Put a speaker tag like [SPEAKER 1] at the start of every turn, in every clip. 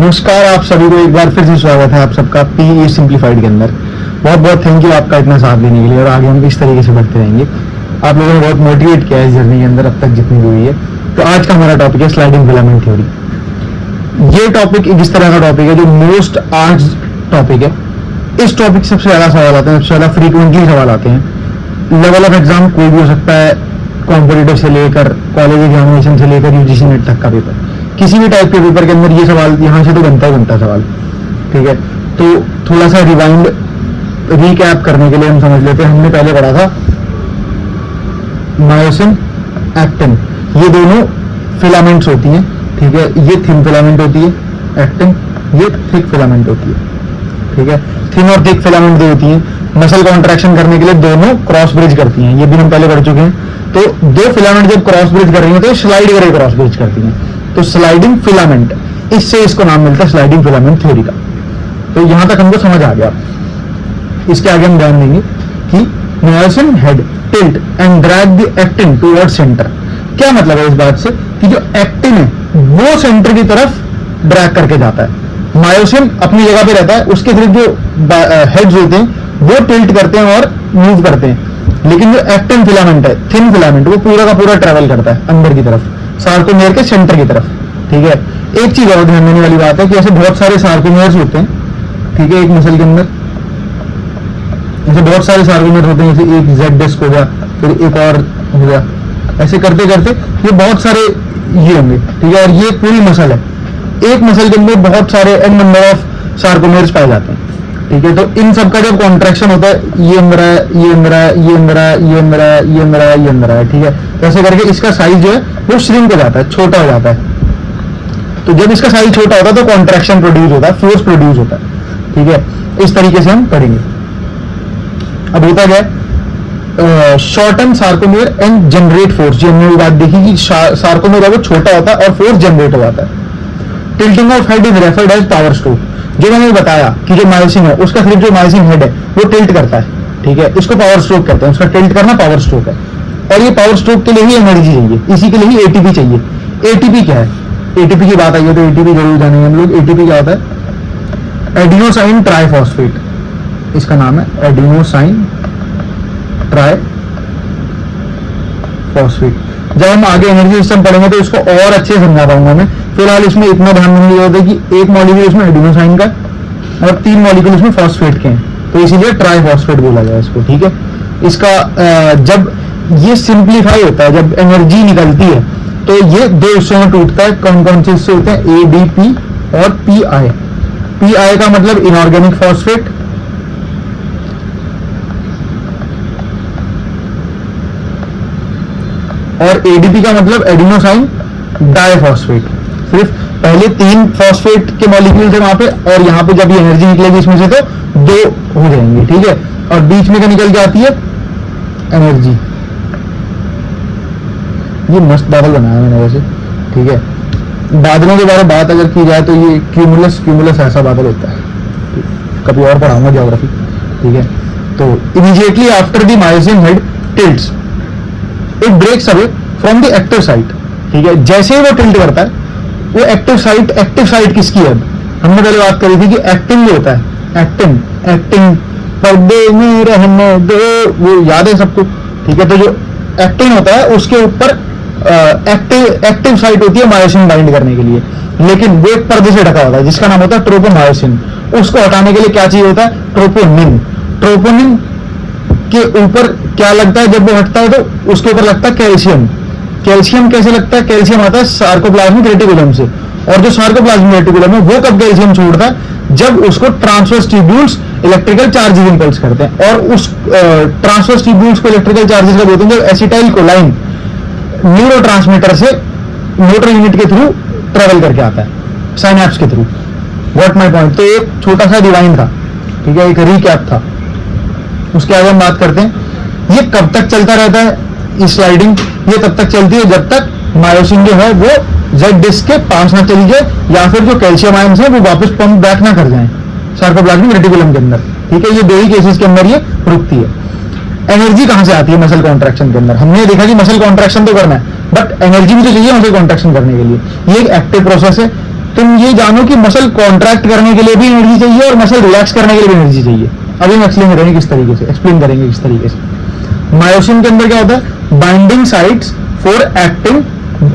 [SPEAKER 1] नमस्कार, आप सभी को एक बार फिर से स्वागत है आप सबका पी सिंप्लीफाइड के अंदर। बहुत बहुत थैंक यू आपका इतना साथ देने के लिए, और आगे हम इस तरीके से बढ़ते रहेंगे। आप लोगों ने बहुत मोटिवेट किया है इस जर्नी के अंदर अब तक जितनी भी हुई है। तो आज का हमारा टॉपिक है स्लाइडिंग फिलामेंट थ्योरी। ये टॉपिक इस तरह का टॉपिक है जो मोस्ट आर्ट्स टॉपिक है। इस टॉपिक से सबसे ज़्यादा सवाल आते हैं, सबसे ज़्यादा फ्रीक्वेंटली सवाल आते हैं। लेवल ऑफ एग्जाम कोई भी हो सकता है, कॉम्पिटिटिव से लेकर कॉलेज एग्जामिनेशन से लेकर यूजीसी नेट तक का पेपर, किसी भी टाइप के पेपर के अंदर ये सवाल यहाँ से तो बनता ही बनता सवाल। ठीक है, तो थोड़ा सा रिवाइंड रीकैप करने के लिए हम समझ लेते हैं। हमने पहले पढ़ा था मायोसिन, एक्टिन, ये दोनों फिलामेंट्स होती हैं। ठीक है, ये थिन फिलामेंट होती है एक्टिन, ये थिक फिलामेंट होती है। ठीक है, थिन और थिक फिलामेंट जो होती हैं मसल कॉन्ट्रैक्शन करने के लिए दोनों क्रॉस ब्रिज करती हैं। ये भी हम पहले पढ़ चुके हैं। तो दो फिलामेंट जब क्रॉस ब्रिज कर रही हैं तो स्लाइड करके क्रॉस ब्रिज करती हैं। तो स्लाइडिंग फिलामेंट, इससे इसको नाम मिलता है स्लाइडिंग फिलामेंट थ्योरी का। तो यहां तक हमको समझ आ गया। इसके आगे हम ध्यान देंगे कि myosin head tilt and drag the actin toward centre. क्या मतलब है इस बात से कि जो एक्टिन है वो सेंटर की तरफ ड्रैग करके जाता है। मायोसिन अपनी जगह पे रहता है, उसके सिर्फ जो हेड्स होते हैं वो टिल्ट करते हैं और मूव करते हैं। लेकिन जो एक्टिन फिलामेंट है, थिन फिलामेंट, वो पूरा का पूरा ट्रेवल करता है अंदर की तरफ, सार्कोमेयर के सेंटर की तरफ। ठीक है, एक चीज और ध्यान देने वाली बात है कि ऐसे बहुत सारे सार्कोमेयर्स होते हैं। ठीक है, एक मसल के अंदर ऐसे बहुत सारे सार्कोमेयर होते हैं। जैसे एक जेड डिस्क हो गया, फिर एक और हो गया, ऐसे करते करते ये बहुत सारे ये होंगे। ठीक है, और ये पूरी मसल है। एक मसल के अंदर बहुत सारे एन नंबर ऑफ सार्कोमेयर्स पाए जाते हैं। ठीक है, तो इन सब का जब कॉन्ट्रैक्शन होता है, ये अंदर है, ये अंदर है, ये अंदर है, ये अंदर है, ये अंदर है, ये अंदर है। ठीक है, तो ऐसे करके इसका साइज जो है वो श्रिंक हो जाता है, छोटा हो जाता है। तो जब इसका साइज छोटा होता है तो कॉन्ट्रैक्शन प्रोड्यूस होता है, फोर्स प्रोड्यूस होता है। ठीक है, इस तरीके से हम पढ़ेंगे। अब होता क्या है, shorten sarcomere and generate force. जो हमने बात देखी कि सार्कोमेयर है वो छोटा होता है और फोर्स जनरेट हो जाता है। Tilting of head is referred as power stroke. जो मैंने बताया कि जो मायोसिन है उसका सिर्फ जो मायोसिन हेड है वो टिल्ट करता है। ठीक है, इसको पावर स्ट्रोक कहते हैं। उसका टिल्ट करना पावर स्ट्रोक है। और ये पावर स्ट्रोक के लिए ही एनर्जी चाहिए, इसी के लिए ही एटीपी चाहिए। एटीपी क्या है? एटीपी की बात आई है तो एटीपी जरूर जानेंगे हम लोग। एटीपी क्या होता है? एडिनोसाइन ट्राइफॉस्फेट, इसका नाम है एडिनोसाइन ट्राइफॉस्फेट। जब हम आगे एनर्जी सिस्टम पढ़ेंगे तो इसको और अच्छे से समझा पाऊंगा मैं। फिलहाल इसमें इतना ध्यान देने की जरूरत है कि एक मॉलिक्यूल इसमें एडिनोसाइन का और 3 मॉलिक्यूल इसमें फॉस्फेट के हैं, तो इसीलिए ट्राइफॉस्फेट बोला गया इसको। ठीक है, इसका जब ये सिंप्लीफाई होता है, जब एनर्जी निकलती है तो ये दो हिस्सों में टूटता है। कौन कौन से हिस्से होते हैं? एडीपी और पीआई। पीआई का मतलब इनऑर्गेनिक फॉस्फेट, और एडीपी का मतलब एडिनोसाइन डाइफॉस्फेट। सिर्फ पहले 3 फॉस्फेट के मॉलिक्यूल थे वहां पे, और यहाँ पे जब ये एनर्जी निकलेगी इसमें से तो 2 हो जाएंगे। ठीक है, और बीच में क्या निकल के आती है? एनर्जी। ये मस्त बादल बनाया मैंने वैसे। ठीक है, बादलों के बारे में बात अगर की जाए तो ये क्यूमुलस ऐसा बादल होता है, कभी और पढ़ाऊंगा ज्योग्राफी। ठीक है, तो immediately after the myosin head tilts it breaks away from the active site. ठीक है, जैसे ही वो टिल्ट करता है वो एक्टिव साइट किसकी है? हमने पहले बात करी थी कि एक्टिन जो होता है, एक्टिन पर्दे में रहने दो, वो याद है सबको। ठीक है, तो जो एक्टिन होता है उसके ऊपर एक्टिव साइट होती है मायोसिन बाइंड करने के लिए, लेकिन वो एक पर्दे से ढका होता है जिसका नाम होता है ट्रोपोमायोसिन। उसको हटाने के लिए क्या चाहिए होता है? ट्रोपोनिन। ट्रोपोनिन के ऊपर क्या लगता है जब वो हटता है? तो उसके ऊपर लगता है कैल्शियम। कैल्शियम कैसे लगता है? कैल्शियम आता है सार्कोप्लाज्मिक रेटिकुलम से, और जो सार्कोप्लाज्मिक रेटिकुलम है वो कब कैल्शियम छोड़ता है? जब उसको transverse tubules electrical charges impulse करते हैं। और उस ट्रांसवर्स ट्यूब्यूल्स को इलेक्ट्रिकल चार्जेस कब होते हैं? जब एसिटाइल कोलाइन न्यूरोट्रांसमीटर से मोटर यूनिट के थ्रू ट्रेवल करके आता है, साइनैप्स के थ्रू। What my point? तो एक छोटा सा डिवाइन था। ठीक है, एक रीकैप था। उसके आगे हम बात करते हैं ये कब तक चलता रहता है ये स्लाइडिंग? ये तब तक चलती है जब तक मायोसिन जो है वो जेड डिस्क के पास ना चली जाए, या फिर जो कैल्शियम आयंस है वो वापस पंप बैक ना कर जाए सार्कोप्लाज्मिक रेटिकुलम के अंदर। ठीक है, ये 2 ही केसेस के अंदर ये रुकती है। एनर्जी कहां से आती है मसल कॉन्ट्रैक्शन के अंदर? हमने देखा कि मसल कॉन्ट्रैक्शन तो करना है, बट एनर्जी भी तो चाहिए मसल कॉन्ट्रैक्शन करने के लिए। ये एक एक्टिव प्रोसेस है। तुम ये जानो कि मसल कॉन्ट्रैक्ट करने के लिए भी एनर्जी चाहिए और मसल रिलैक्स करने के लिए भी एनर्जी चाहिए। अभी हम एक्सप्लेन करेंगे किस तरीके से, एक्सप्लेन करेंगे किस तरीके से। मायोसिन के अंदर क्या होता है, बाइंडिंग साइट्स फॉर एक्टिन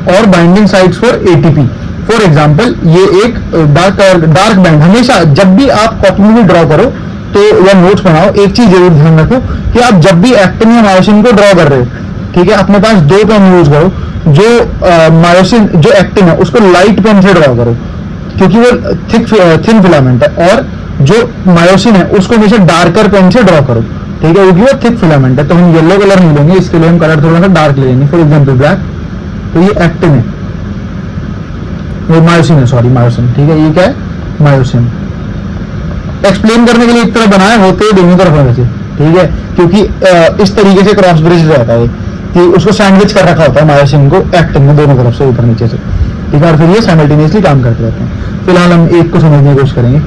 [SPEAKER 1] और binding sites for ATP. For example, ये एक डार्क बैंड, हमेशा जब भी आप कॉपी में ड्रॉ करो तो या नोट्स बनाओ, एक चीज जरूर ध्यान रखो कि आप जब भी एक्टिन या मायोसिन को ड्रॉ कर रहे हो, ठीक है, अपने पास दो पेन यूज करो। जो मायोसिन जो एक्टिन है उसको लाइट पेन से ड्रॉ करो क्योंकि वो थिन फिलामेंट है, और जो मायोसिन है उसको हमेशा डार्कर पेन से ड्रॉ करो, ठीक है, क्योंकि वो थिक फिलामेंट है। तो हम येलो कलर नहीं लेंगे, इसके लिए हम कलर थोड़ा सा डार्क ले लेंगे, फॉर एग्जाम्पल ब्लैक। तो ये एक्टिन है, वो मायोसिन है, सॉरी मायोसिन, ठीक है, ये क्या है, मायोसिन। एक्सप्लेन करने के लिए एक तरफ बनाया, होते दोनों तरफ होने से, ठीक है, क्योंकि इस तरीके से क्रॉस ब्रिज रहता है कि उसको सैंडविच कर रखा होता है मायोसिन को एक्टिन में दोनों तरफ से, ऊपर नीचे से, ठीक है, और फिर ये साइमल्टेनियसली काम करते रहते हैं। फिलहाल हम एक को समझने की कोशिश करेंगे,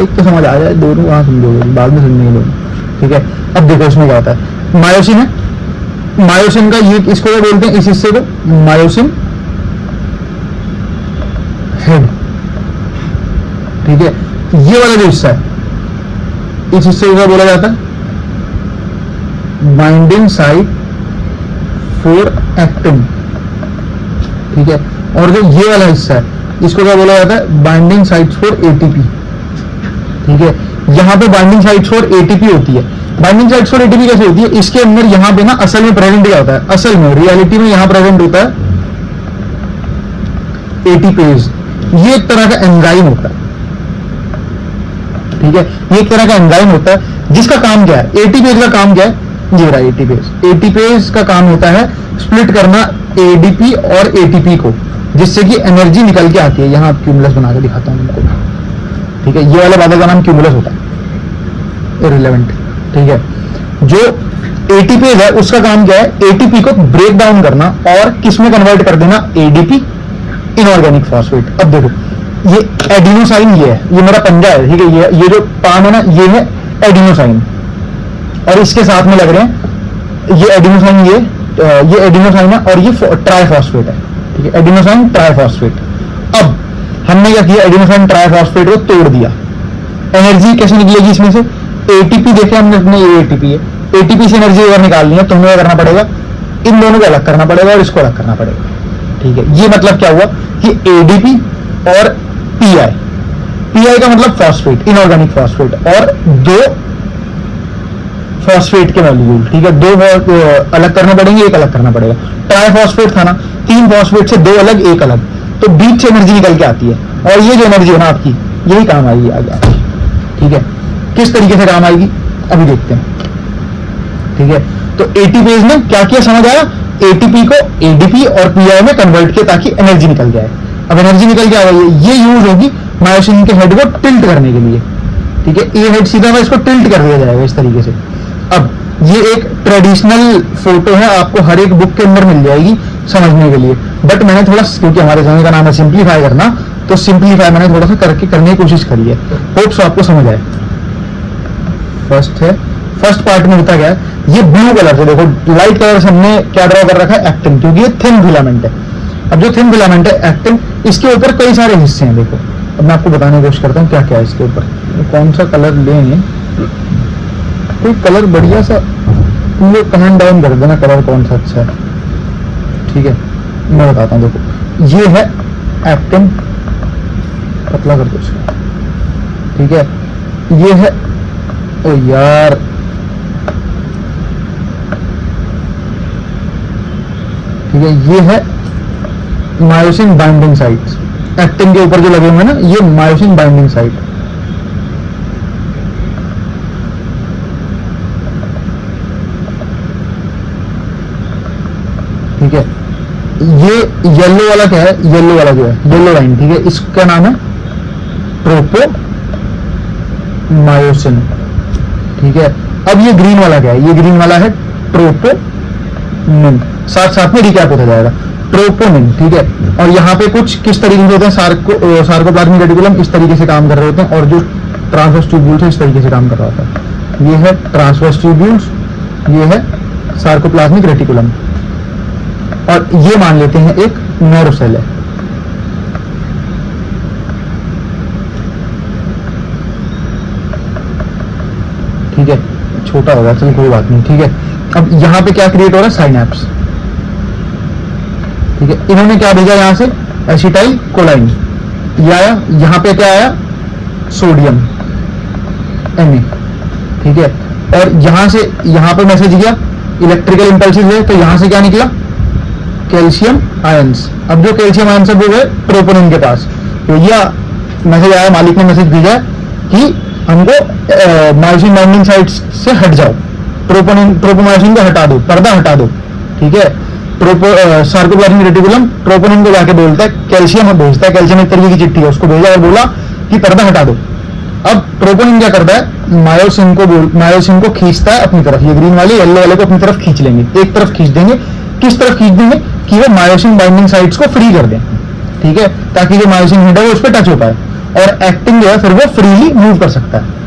[SPEAKER 1] एक तो समझ आ जाए, दोनों वहां समझोगे, बाद में समझने के लोग, ठीक है। अब देखो इसमें क्या होता है, मायोसिन है, मायोसिन का ये इसको क्या बोलते हैं, इस हिस्से को मायोसिन हेड, ठीक है। ये वाला जो हिस्सा है, इस हिस्से को क्या बोला जाता है, बाइंडिंग साइट फॉर एक्टिन, ठीक है। और जो ये वाला हिस्सा है इसको क्या बोला जाता है, बाइंडिंग साइट्स फॉर एटीपी, ठीक है। यहां पे बाइंडिंग साइट्स फॉर एटीपी होती है। बाइंडिंग साइट्स फॉर एटीपी कैसे होती है, इसके अंदर यहां पे ना असल में प्रेजेंट क्या होता है, असल में रियलिटी में यहां प्रेजेंट होता है एटीपेज। ये एक तरह का एंजाइम होता है, ठीक है, ये एक तरह का एंजाइम होता है जिसका काम क्या है, एटीपेज का काम क्या है, ये रहा एटीपेज। एटीपेज का काम होता है स्प्लिट करना एडीपी और एटीपी को, जिससे कि एनर्जी निकल के आती है। यहां क्यूमुलस बना के दिखाता हूं उनको, ठीक है, ये वाला बादल का नाम क्यूमुलस होता है, इररिलेवेंट, ठीक है। जो एटीपेज है उसका काम क्या है, एटीपी को ब्रेक डाउन करना और किसमें कन्वर्ट कर देना, एडीपी, इनऑर्गेनिक फॉस्फेट। अब देखो ये एडिनोसाइन, ये है, ये मेरा पंजा है, ठीक है, ये जो पाम है ना, ये है एडिनोसाइन, और इसके साथ में लग रहे हैं ये एडिनोसाइन, ये एडिनोसाइन है, और ये ट्राइफॉस्फेट है, ठीक है, एडिनोसाइन ट्राइफॉस्फेट। अब हमने क्या किया, एडिनोसाइन ट्राइफॉस्फेट को तोड़ दिया। एनर्जी कैसे निकलेगी इसमें से, एटीपी देखे हमने अपने, ये एटीपी है, एटीपी से एनर्जी अगर निकालनी है तो हमें क्या करना पड़ेगा, इन दोनों को अलग करना पड़ेगा और इसको अलग करना पड़ेगा, ठीक है। ये मतलब क्या हुआ कि एडीपी और पीआई, पीआई का मतलब फॉस्फेट, इनऑर्गेनिक फॉस्फेट, और दो फॉस्फेट के मॉलिक्यूल, ठीक है, दो अलग करने पड़ेंगे, एक अलग करना पड़ेगा। ट्राइफॉस्फेट था ना, तीन फॉस्फेट से दो अलग एक अलग, तो बीच से एनर्जी निकल के आती है, और ये जो एनर्जी है ना आपकी, यही काम आएगी आगे, ठीक है। किस तरीके से काम आएगी अभी देखते हैं, ठीक है। तो एटीपेज ने क्या किया समझ आया, एटीपी को एडीपी और पीआई में कन्वर्ट किया ताकि एनर्जी निकल जाए। अब एनर्जी निकल के आ रही है, ये यूज होगी मायोसिन के हेड को टिल्ट करने के लिए, ठीक है। ये हेड सीधा हुआ, इसको टिल्ट कर दिया जाएगा इस तरीके से। अब ये एक ट्रेडिशनल फोटो है, आपको हर एक बुक के अंदर मिल जाएगी समझने के लिए, बट मैंने थोड़ा, क्योंकि हमारे समय का नाम है सिंप्लीफाई करना, तो सिंप्लीफाई मैंने थोड़ा सा करने की कोशिश करी है, होप सो आपको समझ आए। फर्स्ट है, फर्स्ट पार्ट में होता क्या है, ये ब्लू कलर से देखो, लाइट कलर से हमने क्या ड्रॉ कर रखा है, एक्टिन, क्योंकि ये थिन फिलामेंट है। अब जो थिन फिलामेंट है एक्टिन, इसके ऊपर कई सारे हिस्से हैं, देखो अब मैं आपको बताने की कोशिश करता हूँ क्या क्या है इसके ऊपर। कौन सा कलर लेंगे, कोई कलर बढ़िया सा, तुम लोग कमेंट डाउन कर देना कलर कौन सा अच्छा है, ठीक है, मैं बताता हूँ। देखो ये है एक्टिन, पतला कर दो इसको, ठीक है। ये है, ओ यार ठीक है, ये है मायोसिन बाइंडिंग साइट्स, एक्टिन के ऊपर जो लगे हुए हैं ना, ये मायोसिन बाइंडिंग साइट, ठीक है। ये येलो वाला क्या है, येलो वाला जो है, येलो लाइन, ठीक है, इसका नाम है ट्रोपो मायोसिन, ठीक है। अब ये ग्रीन वाला क्या है, ये ग्रीन वाला है ट्रोपोनिन, साथ साथ में रिकैप होता जाएगा, ट्रोपोनिन, ठीक है। और यहाँ पे कुछ किस तरीके से होते हैं, सार्कोप्लाज्मिक रेटिकुलम इस तरीके से काम कर रहे होते हैं, और जो ट्रांसवर्स ट्यूब्यूल्स है इस तरीके से काम कर रहा होता है। ये है ट्रांसवर्स ट्यूब्यूल्स, ये है सार्कोप्लाज्मिक रेटिकुलम, और ये मान लेते हैं एक नर्व सेल है, ठीक है, छोटा होगा, चलो कोई बात नहीं, ठीक है। अब यहाँ पे क्या क्रिएट हो रहा है, साइनैप्स, ठीक है। इन्होंने क्या भेजा यहाँ से, एसिटाइल कोलाइन, ये आया, यहाँ पे क्या आया, सोडियम Na, ठीक है। और यहाँ से यहाँ पे मैसेज गया, इलेक्ट्रिकल इंपल्सिस है, तो यहाँ से क्या निकला, कैल्शियम आयंस। अब जो कैल्शियम आयंस है वो गए ट्रोपोनिन के पास, तो यह मैसेज आया, मालिक ने मैसेज भेजा कि हमको मायोसिन बाइंडिंग साइट्स से हट जाओ, ट्रोपोमायोसिन को हटा दो, पर्दा हटा दो, ठीक है। सार्कोप्लाज्मिक रेटिकुलम ट्रोपोनिन को जाके बोलता है, कैल्शियम भेजता है, कैल्शियम एक तरीके की चिट्ठी है, उसको भेजा और बोला कि पर्दा हटा दो। अब ट्रोपोनिन क्या करता है, मायोसिन को खींचता है अपनी तरफ, ये ग्रीन वाले येलो वाले को अपनी तरफ खींच लेंगे, एक तरफ खींच देंगे। किस तरफ खींच देंगे, कि वो मायोसिन बाइंडिंग साइट्स को फ्री कर दें, ठीक है, ताकि जो मायोसिन हेड है वो उस पर टच हो पाए और एक्टिन जो है फिर वो फ्रीली मूव कर सकता है।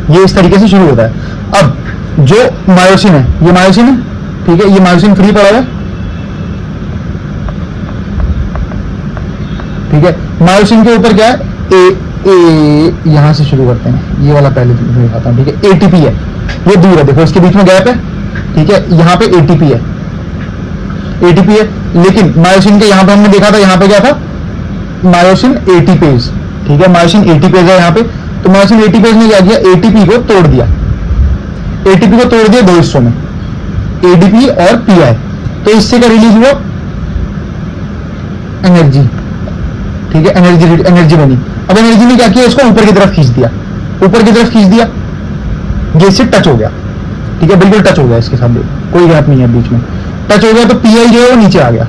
[SPEAKER 1] ये इस तरीके से शुरू होता है। अब जो मायोसिन है, ये मायोसिन है, ठीक है, ये मायोसिन फ्री पड़ा हुआ है, ठीक है। मायोसिन के ऊपर क्या है, यहां से शुरू करते हैं, ये वाला पहले दिखाता हूं, ठीक है। एटीपी है, ये दूर है, देखो इसके बीच में गैप है, ठीक है, यहाँ पे एटीपी है, एटीपी है। लेकिन मायोसिन के यहाँ पे हमने देखा था, यहाँ पे क्या था, मायोसिन एटीपेज, ठीक है, मायोसिन एटीपेज है यहाँ पे। तो मायोसिन एटीपेज ने क्या किया, एटीपी को तोड़ दिया, एटीपी को तोड़ दिया दो हिस्सों में, एडीपी और पीआई। तो इससे क्या रिलीज हुआ, एनर्जी, ठीक है, एनर्जी बनी। अब एनर्जी ने क्या किया, इसको ऊपर की तरफ खींच दिया, ऊपर की तरफ खींच दिया, ये इससे टच हो गया, ठीक है, बिल्कुल टच हो गया इसके साथ, कोई गैप नहीं है बीच में, टच हो गया। तो पीआई जो है वो नीचे आ गया,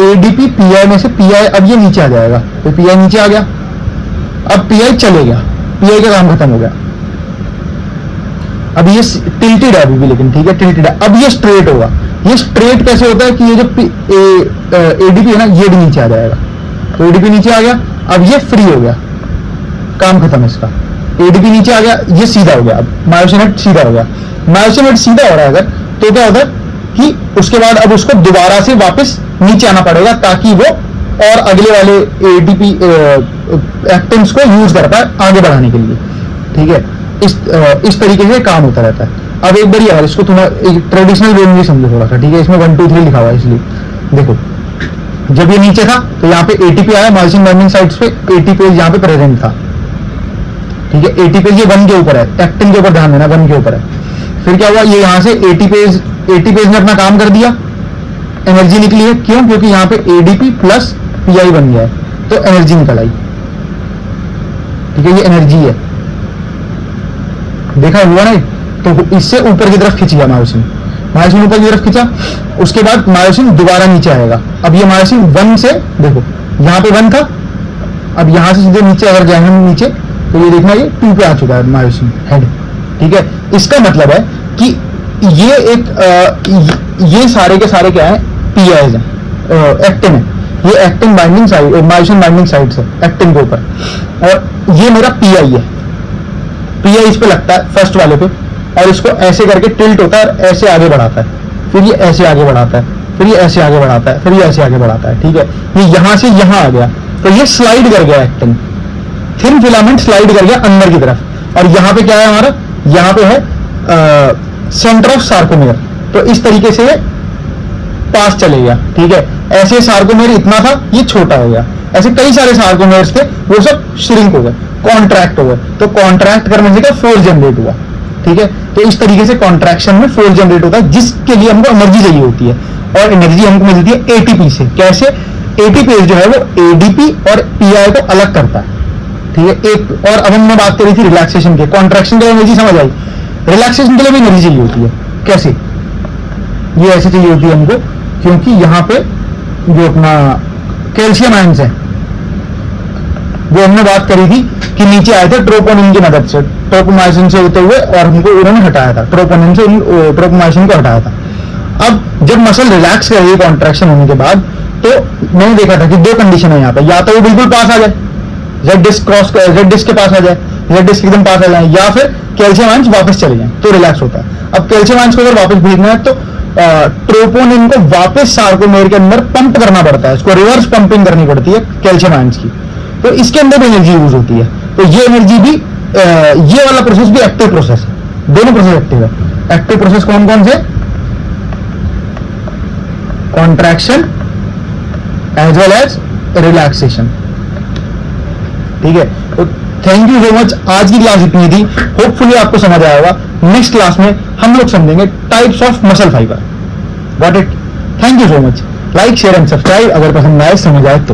[SPEAKER 1] एडीपी पीआई में से पीआई अब ये नीचे आ जाएगा, तो पीआई नीचे आ गया। अब पीआई चले गया, पीआई का काम खत्म हो गया। अब ये टिल्टेड है अभी भी, लेकिन ठीक है, टिल्टेड है। अब ये स्ट्रेट होगा। ये स्ट्रेट कैसे होता है कि ये जो एडीपी है ना, ये भी नीचे आ जाएगा, तो एडीपी नीचे आ गया। अब ये फ्री हो गया, काम खत्म इसका, एडीपी नीचे आ गया, ये सीधा हो गया। अब मायोसिन हेड सीधा हो गया, मायोसिन हेड सीधा हो रहा है अगर, तो क्या होता है कि उसके बाद अब उसको दोबारा से वापस नीचे आना पड़ेगा, ताकि वो और अगले वाले एडीपी एक्टिन्स को यूज कर पाए आगे बढ़ाने के लिए, ठीक है। इस तरीके से काम होता रहता है। अब एक बार यार इसको थोड़ा ट्रेडिशनल वे में भी समझो थोड़ा सा, ठीक है। इसमें 1 2 3 लिखा हुआ है, इसलिए देखो, जब ये नीचे था तो यहाँ पे एटीपी आया, मायोसिन बाइंडिंग साइट्स पे एटीपेज यहाँ पे प्रेजेंट था, ठीक है। एटीपेज ये 1 के ऊपर है, एक्टिन के ऊपर ध्यान देना, 1 के ऊपर है। फिर क्या हुआ, ये यहाँ से एटीपेज ने अपना काम कर दिया, एनर्जी निकली है, क्यों, क्योंकि यहाँ पे एडीपी प्लस पीआई बन गया है, तो एनर्जी निकल आई, ठीक है, ये एनर्जी है, देखा हुआ नहीं। तो इससे ऊपर की तरफ खींच गया मायोसिन, मायोसिन ऊपर की तरफ खींचा, उसके बाद मायोसिन दोबारा नीचे आएगा। अब ये मायोसिन 1 से, देखो यहाँ पे 1 था, अब यहाँ से सीधे नीचे अगर जाए हम नीचे, तो ये देखना ये 2 पे आ चुका है मायोसिन हेड, ठीक है। इसका मतलब है कि ये ये सारे के सारे क्या है, पीआईज है, एक्टिन है, ये actin binding site, myosin binding sites है एक्टिन के ऊपर, और ये मेरा पीआई है, पीआई इस पे लगता है फर्स्ट वाले पे, और इसको ऐसे करके टिल्ट होता है और ऐसे आगे बढ़ाता है, फिर ये ऐसे आगे बढ़ाता है, फिर ये ऐसे आगे बढ़ाता है, फिर ये ऐसे आगे बढ़ाता है, ठीक है। ये यहां से यहां आ गया, तो ये स्लाइड कर गया एक्टिन, थिन फिलामेंट स्लाइड कर गया अंदर की तरफ, और यहाँ पे क्या है हमारा, यहाँ पे है सेंटर ऑफ सार्कोमेर, तो इस तरीके से पास चले गया, ठीक है। ऐसे सार्कोमेर इतना था, ये छोटा हो गया, ऐसे कई सारे सार्कोमेर्स थे, वो सब श्रिंक हो गए, कॉन्ट्रैक्ट हो गए, तो कॉन्ट्रैक्ट करने से क्या फोर्स जनरेट हुआ, ठीक है। तो इस तरीके से कॉन्ट्रैक्शन में फोर्स जनरेट होता है, जिसके लिए हमको एनर्जी चाहिए होती है, और एनर्जी हमको मिलती है एटीपी से। कैसे, एटीपी जो है वो एडीपी और पीआई को अलग करता है, ठीक है। एक और अब हमने बात करी थी रिलैक्सेशन के, कॉन्ट्रैक्शन के लिए एनर्जी समझ आई, रिलैक्सेशन के लिए भी एनर्जी चाहिए होती है। कैसे, ये ऐसे चाहिए होती है हमको, क्योंकि यहाँ पे जो अपना कैल्शियम आयंस है, वो हमने बात करी थी कि नीचे आए थे ट्रोपोनिन की मदद से, ट्रोपोमायोसिन से होते हुए, और हमको उन्होंने हटाया था, ट्रोपोनिन से ट्रोपोमायोसिन को हटाया था। अब जब मसल रिलैक्स कर रही है कॉन्ट्रैक्शन होने के बाद, तो मैंने देखा था कि 2 कंडीशन है यहाँ पे, या तो वो बिल्कुल पास आ जाए, जेड डिस्क के पास आ जाए, जेड डिस्क एकदम पास आ जाए, या फिर कैल्शियम आयंस वापस चले जाए, तो रिलैक्स होता है। अब कैल्शियम आयंस को अगर वापस भेजना है, तो ट्रोपोनिन को वापस सार्कोमेर के अंदर पंप करना पड़ता है, इसको रिवर्स पंपिंग करनी पड़ती है कैल्शियम आयंस की, तो इसके अंदर एनर्जी यूज होती है। तो ये एनर्जी भी ये वाला प्रोसेस भी एक्टिव प्रोसेस है, दोनों प्रोसेस एक्टिव है। एक्टिव प्रोसेस कौन कौन से? Contraction as well as relaxation. ठीक है, तो थैंक यू सो मच। आज की क्लास इतनी थी, होपफुली आपको समझ आया होगा। नेक्स्ट क्लास में हम लोग समझेंगे types of muscle fibre. Got it? Thank you so much. Like share and subscribe अगर पसंद आए, समझ आए तो।